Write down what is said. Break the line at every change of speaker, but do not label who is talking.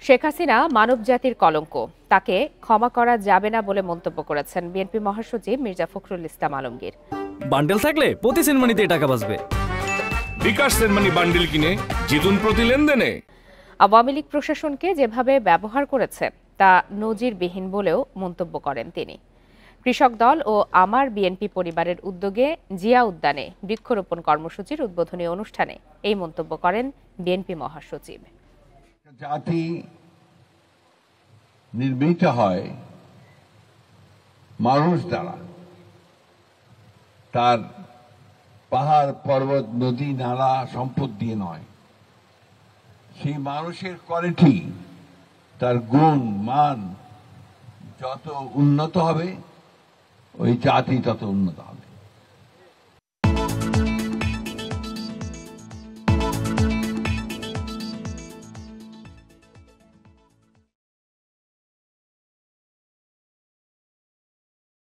শেখ হাসিনা মানবজাতির কলঙ্ক, তাকে ক্ষমা করা যাবে না বলে মন্তব্য করেছেন বিএনপি মহাসচিব মির্জা ফখরুল ইসলাম আলমগীর।
বান্ডেল থাকলে প্রতি সেনমানিতে টাকা বাঁচবে।
বিকাশ সেনমানি বান্ডেল কিনে জিতুন প্রতি লেনদেনে।
আওয়ামী লীগ প্রশাসনকে যেভাবে ব্যবহার করেছে তা নজিরবিহীন বলেও মন্তব্য করেন তিনি। কৃষক দল ও আমার বিএনপি পরিবারের উদ্যোগে জিয়া উদ্যানে বৃক্ষরোপণ কর্মসূচির উদ্বোধনী অনুষ্ঠানে এই মন্তব্য করেন বিএনপি মহাসচিব।
জাতি নির্মিত হয় মানুষ দ্বারা, তার পাহাড় পর্বত নদী নালা সম্পদ দিয়ে নয়। সেই মানুষের কোয়ালিটি, তার গুণ মান যত উন্নত হবে ওই জাতি তত উন্নত হবে।